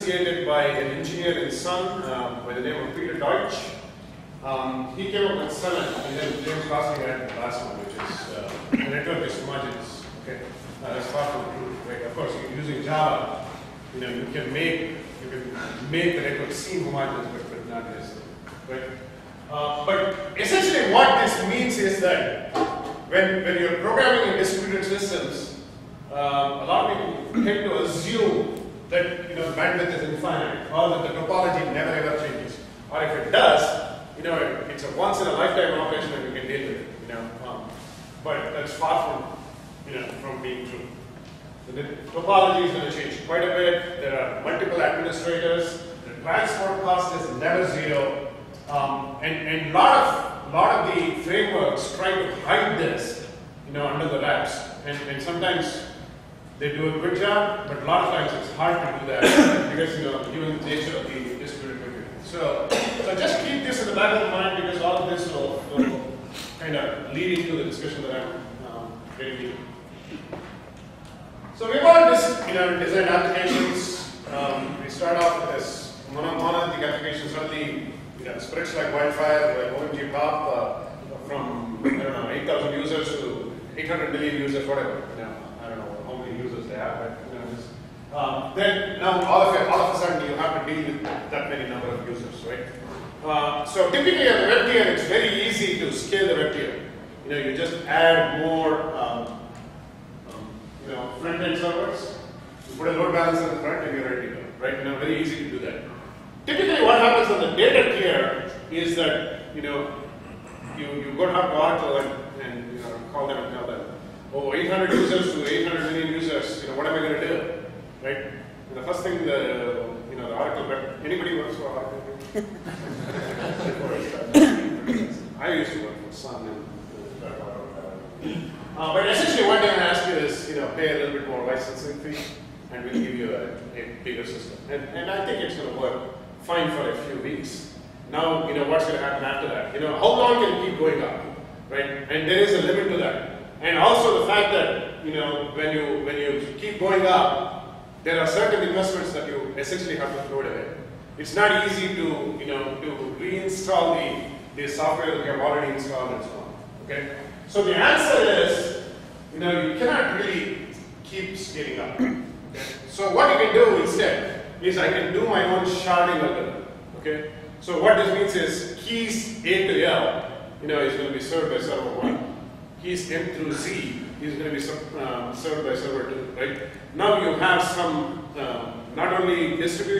Created by an engineer in Sun by the name of Peter Deutsch. He came up with Sun and then James Gosling added the last one, which is the network is homogeneous. Okay, that's far from the truth. Right? Of course, using Java, you can make the network seem homogeneous, but not necessarily. Right? But essentially, what this means is that when you're programming in distributed systems, a lot of people tend to assume that the bandwidth is infinite, or that the topology never ever changes, or if it does, it's a once in a lifetime operation and you can deal with it. But that's far from being true. The topology is going to change quite a bit. There are multiple administrators. The transport cost is never zero, and lot of the frameworks try to hide this, under the wraps, and sometimes they do a good job, but a lot of times it's hard to do that because given the nature of the distributed computing. So just keep this in the back of the mind because all of this will kind of lead into the discussion that I'm getting into. So we want this, design applications. We start off with this monolithic application. Certainly, spreads like wildfire, like OMG pop from 8,000 users to 800 million users, whatever. I don't know how many users they have, but then now all of a sudden you have to deal with that many number of users, right? So typically on the web tier, it's very easy to scale the web tier. You just add more, front-end servers. You put a load balancer in the front, and you're ready to go, right? Very easy to do that. Typically, what happens on the data tier is that you go to Oracle and call them and tell them, oh, 800 users to 800 million users. What am I going to do, right? And the first thing the Oracle, but anybody works for Oracle? I used to work for Sun. But essentially, what they're going to ask you is, pay a little bit more licensing fee, and we'll give you a bigger system. And I think it's going to work fine for a few weeks. Now, what's going to happen after that? How long can it keep going up, right? And there is a limit to that. And also the fact that, when you keep going up, there are certain investments that you essentially have to throw away. It's not easy to, to reinstall the software that you have already installed and so on. Okay? So the answer is, you cannot really keep scaling up. Okay? So what you can do instead is I can do my own sharding algorithm. Okay? So what this means is keys A to L, is going to be served by server 1. Keys M through Z is going to be served by server 2. Right? Now you have some not only distributed